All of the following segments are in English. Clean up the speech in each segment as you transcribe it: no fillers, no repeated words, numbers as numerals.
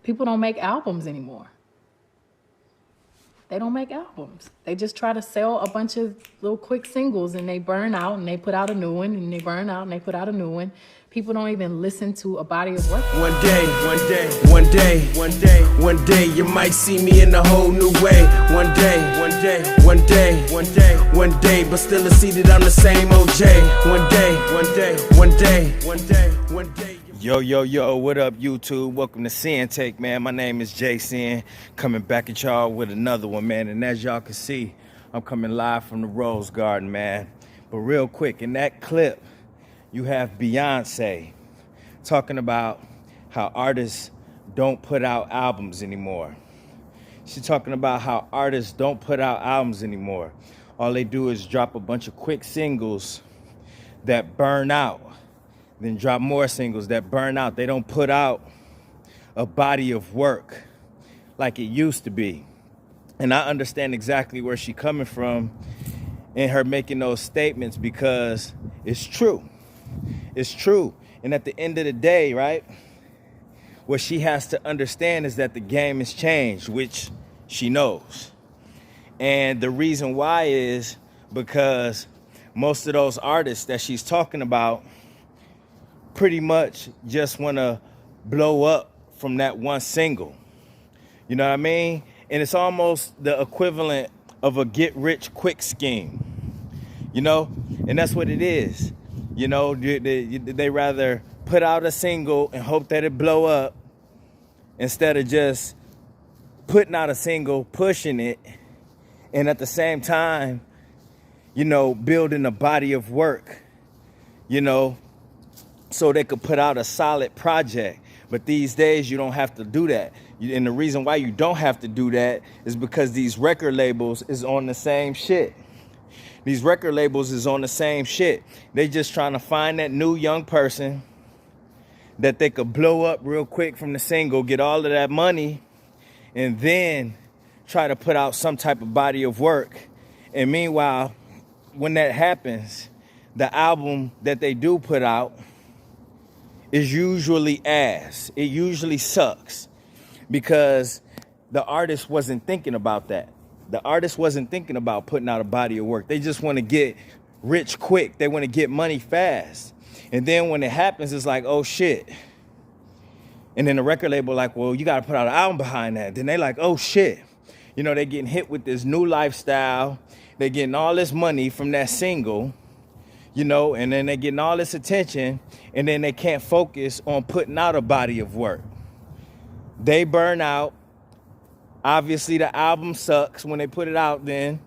People don't make albums anymore. They don't make albums. They just try to sell a bunch of little quick singles and they burn out and they put out a new one and they burn out and they put out a new one. People don't even listen to a body of work. One day, you might see me in a whole new way. One day, but still I see that I'm the same OJ. One day. Yo, what up, YouTube? Welcome to Sinn-Take, man. My name is Jason, coming back at y'all with another one, man. And as y'all can see, I'm coming live from the Rose Garden, man. But real quick, in that clip, you have Beyoncé talking about how artists don't put out albums anymore. She's talking about how artists don't put out albums anymore. All they do is drop a bunch of quick singles that burn out, then drop more singles that burn out. They don't put out a body of work like it used to be. And I understand exactly where she's coming from in her making those statements because it's true. It's true. And at the end of the day, right, what she has to understand is that the game has changed, which she knows. And the reason why is because most of those artists that she's talking about pretty much just want to blow up from that one single. You know what I mean? And it's almost the equivalent of a get-rich-quick scheme. You know? And that's what it is. You know, they rather put out a single and hope that it blow up instead of just putting out a single, pushing it, and at the same time, you know, building a body of work, you know, so they could put out a solid project. But these days, you don't have to do that. And the reason why you don't have to do that is because these record labels is on the same shit. These record labels is on the same shit. They just trying to find that new young person that they could blow up real quick from the single, get all of that money, and then try to put out some type of body of work. And meanwhile, when that happens, the album that they do put out is usually ass. It usually sucks because the artist wasn't thinking about that. The artist wasn't thinking about putting out a body of work. They just want to get rich quick. They want to get money fast. And then when it happens, it's like, oh shit. And then the record label like, well, you got to put out an album behind that. Then they like, oh shit. You know, they getting hit with this new lifestyle. They getting all this money from that single, you know, and then they getting all this attention, and then they can't focus on putting out a body of work. They burn out. Obviously, the album sucks. When they put it out, then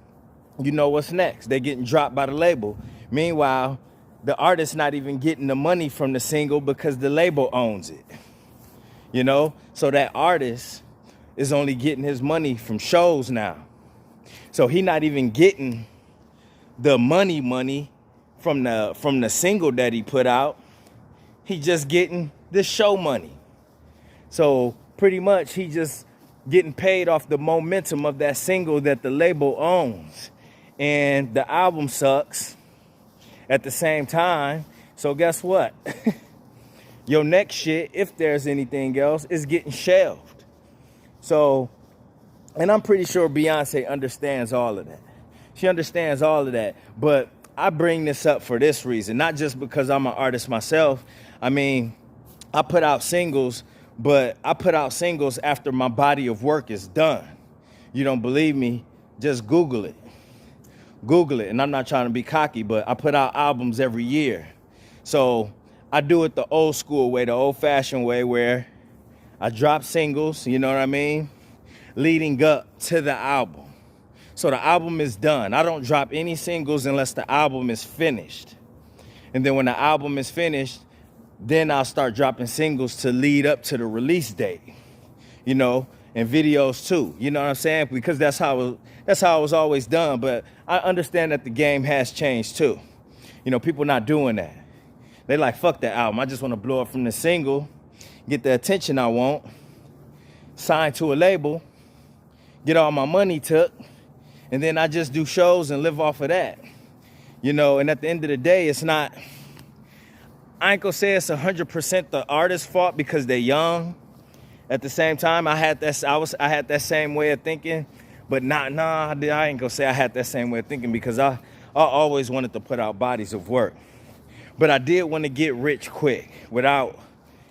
you know what's next. They're getting dropped by the label. Meanwhile, the artist's not even getting the money from the single because the label owns it. You know? So that artist is only getting his money from shows now. So he not even getting the money from the single that he put out. He just getting the show money. So pretty much he just getting paid off the momentum of that single that the label owns. And the album sucks at the same time. So guess what? Your next shit, if there's anything else, is getting shelved. So, and I'm pretty sure Beyoncé understands all of that. She understands all of that. But I bring this up for this reason, not just because I'm an artist myself. I mean, I put out singles, but I put out singles after my body of work is done. You don't believe me? Just Google it. Google it. And I'm not trying to be cocky, but I put out albums every year. So I do it the old school way, the old fashioned way, where I drop singles, you know what I mean, leading up to the album. So the album is done. I don't drop any singles unless the album is finished. And then when the album is finished, then I'll start dropping singles to lead up to the release date, you know, and videos too. You know what I'm saying? Because that's how it was always done. But I understand that the game has changed too. You know, people not doing that. They like, fuck that album. I just want to blow up from the single, get the attention I want, sign to a label, get all my money took, and then I just do shows and live off of that. You know, and at the end of the day, it's not, I ain't gonna say it's 100% the artist's fault because they're young. At the same time, I had that same way of thinking, but I ain't gonna say I had that same way of thinking because I always wanted to put out bodies of work. But I did want to get rich quick without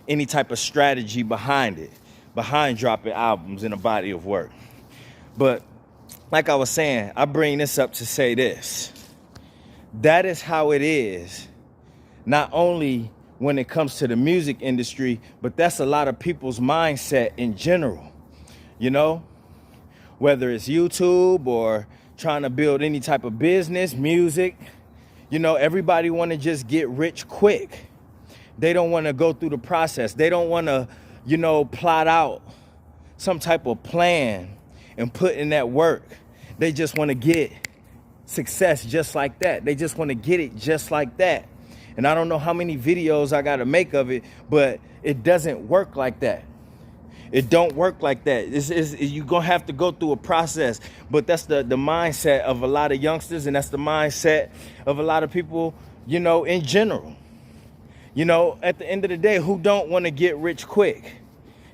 any type of strategy behind it, behind dropping albums in a body of work. But like I was saying, I bring this up to say this. That is how it is, not only when it comes to the music industry, but that's a lot of people's mindset in general. You know, whether it's YouTube or trying to build any type of business, music, you know, everybody want to just get rich quick. They don't want to go through the process. They don't want to, you know, plot out some type of plan and put in that work. They just want to get success just like that. They just want to get it just like that. And I don't know how many videos I got to make of it, but it doesn't work like that. It don't work like that. You're going to have to go through a process. But that's the mindset of a lot of youngsters, and that's the mindset of a lot of people, you know, in general. You know, at the end of the day, who don't want to get rich quick?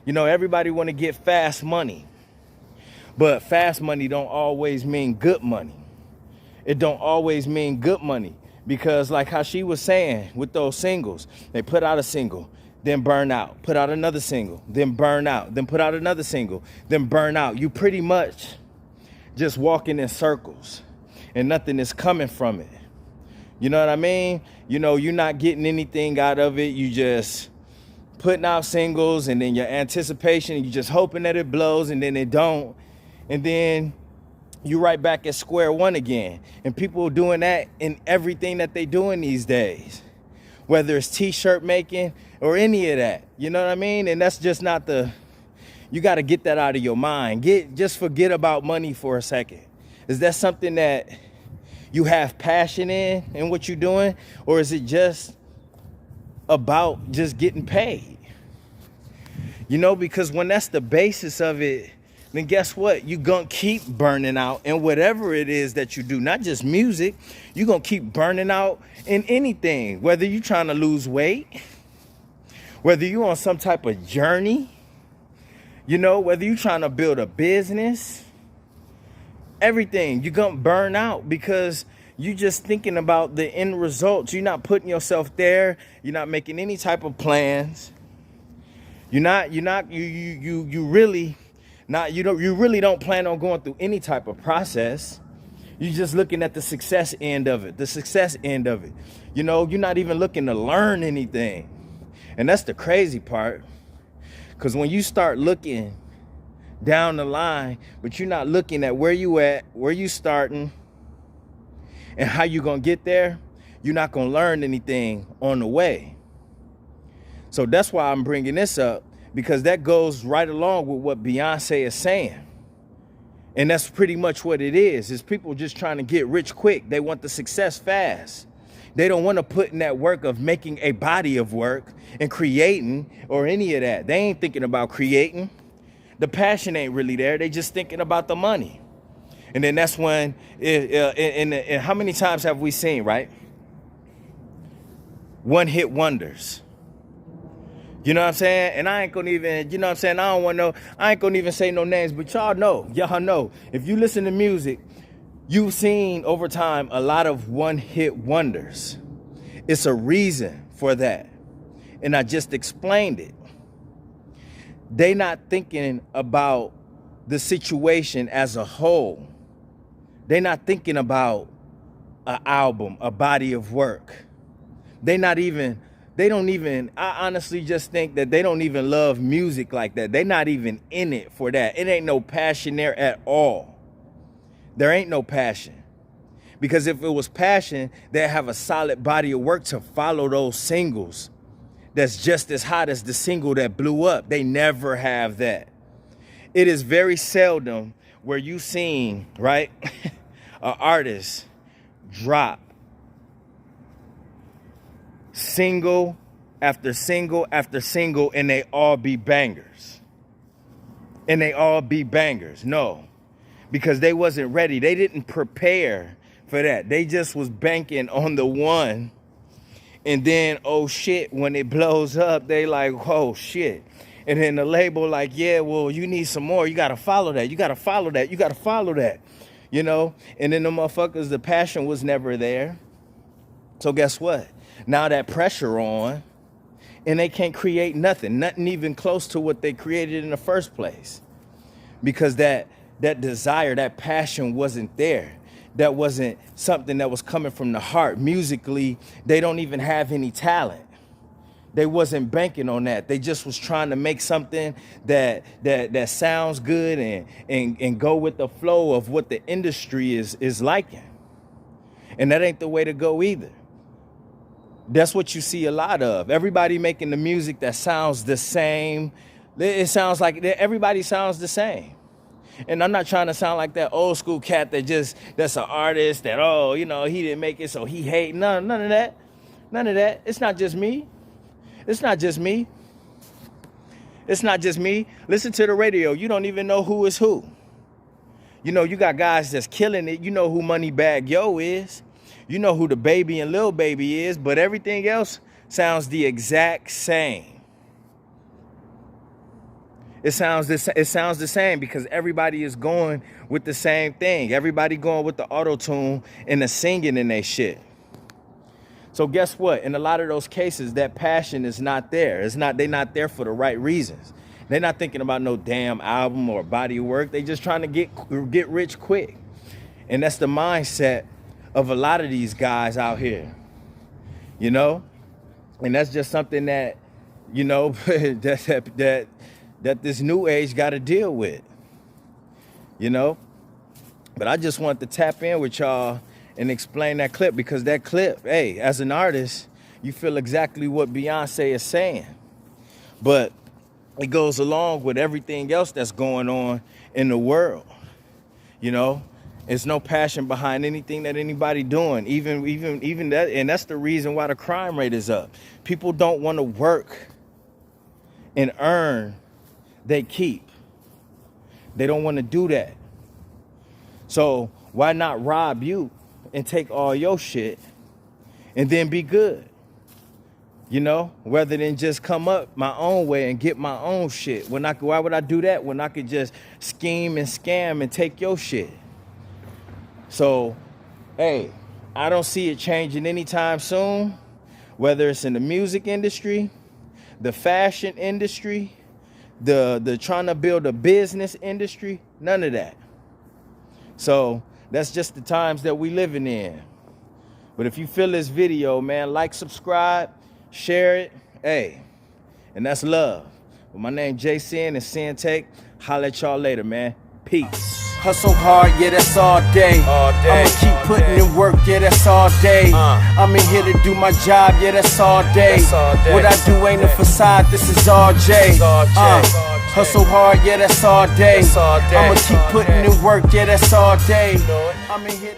You know, everybody want to get fast money. But fast money don't always mean good money. It don't always mean good money. Because like how she was saying with those singles, they put out a single, then burn out, put out another single, then burn out, then put out another single, then burn out. You pretty much just walking in circles and nothing is coming from it. You know what I mean? You know, you're not getting anything out of it. You just putting out singles, and then your anticipation, you just hoping that it blows, and then it don't. And then you right back at square one again. And people doing that in everything that they doing these days, whether it's t-shirt making or any of that. You know what I mean? And that's just not you got to get that out of your mind. Just forget about money for a second. Is that something that you have passion in what you're doing? Or is it just about just getting paid? You know, because when that's the basis of it, then guess what? You're going to keep burning out in whatever it is that you do, not just music. You're going to keep burning out in anything, whether you're trying to lose weight, whether you're on some type of journey, you know, whether you're trying to build a business, everything. You're going to burn out because you're just thinking about the end results. You're not putting yourself there. You're not making any type of plans. You really don't plan on going through any type of process. You're just looking at the success end of it, You know, you're not even looking to learn anything. And that's the crazy part. Because when you start looking down the line, but you're not looking at where you at, where you starting, and how you gonna get there, you're not gonna learn anything on the way. So that's why I'm bringing this up, because that goes right along with what Beyoncé is saying. And that's pretty much what it is people just trying to get rich quick. They want the success fast. They don't want to put in that work of making a body of work and creating or any of that. They ain't thinking about creating. The passion ain't really there. They just thinking about the money. And then that's when, and how many times have we seen, right? One-hit wonders. You know what I'm saying? And I ain't gonna even, you know what I'm saying? I ain't gonna even say no names, but y'all know. If you listen to music, you've seen over time a lot of one-hit wonders. It's a reason for that. And I just explained it. They not thinking about the situation as a whole. They not thinking about an album, a body of work. I honestly just think that they don't even love music like that. They're not even in it for that. It ain't no passion there at all. There ain't no passion. Because if it was passion, they'd have a solid body of work to follow those singles that's just as hot as the single that blew up. They never have that. It is very seldom where you seen, right, an artist drop single after single after single, and they all be bangers. No, because they wasn't ready. They didn't prepare for that. They just was banking on the one. And then, oh shit, when it blows up, they like, oh shit. And then the label like, yeah, well, you need some more. You got to follow that. You got to follow that. You got to follow that, you know? And then the motherfuckers, the passion was never there. So guess what? Now that pressure on, and they can't create nothing even close to what they created in the first place. Because that desire, that passion wasn't there. That wasn't something that was coming from the heart. Musically, they don't even have any talent. They wasn't banking on that. They just was trying to make something that sounds good and go with the flow of what the industry is liking. And that ain't the way to go either. That's what you see a lot of. Everybody making the music that sounds the same. It sounds like everybody sounds the same. And I'm not trying to sound like that old school cat that's an artist that, oh, you know, he didn't make it, so he hate. None of that. None of that. It's not just me. It's not just me. It's not just me. Listen to the radio. You don't even know who is who. You know, you got guys that's killing it. You know who Moneybagg Yo is. You know who the Baby and Lil Baby is, but everything else sounds the exact same. It sounds the same because everybody is going with the same thing. Everybody going with the auto-tune and the singing in their shit. So guess what? In a lot of those cases, that passion is not there. They're not there for the right reasons. They're not thinking about no damn album or body of work. They just trying to get rich quick. And that's the mindset of a lot of these guys out here, you know? And that's just something that, you know, that this new age got to deal with, you know? But I just wanted to tap in with y'all and explain that clip, because that clip, hey, as an artist, you feel exactly what Beyoncé is saying. But it goes along with everything else that's going on in the world, you know? There's no passion behind anything that anybody doing, even that, and that's the reason why the crime rate is up. People don't want to work and earn, they keep. They don't want to do that. So why not rob you and take all your shit and then be good? You know, rather than just come up my own way and get my own shit. Why would I do that when I could just scheme and scam and take your shit? So, hey, I don't see it changing anytime soon, whether it's in the music industry, the fashion industry, the trying to build a business industry, none of that. So that's just the times that we living in. But if you feel this video, man, like, subscribe, share it, hey, and that's love. Well, my name Sinn and Sinn-Take. Holla at y'all later, man. Peace. Hustle hard, yeah, that's all day. I'ma keep putting in work, yeah, that's all day. I'm in here to do my job, yeah, that's all day. What I do ain't a facade, this is all J. Hustle hard, yeah, that's all day. I'ma keep putting in work, yeah, that's all day. I'm in here to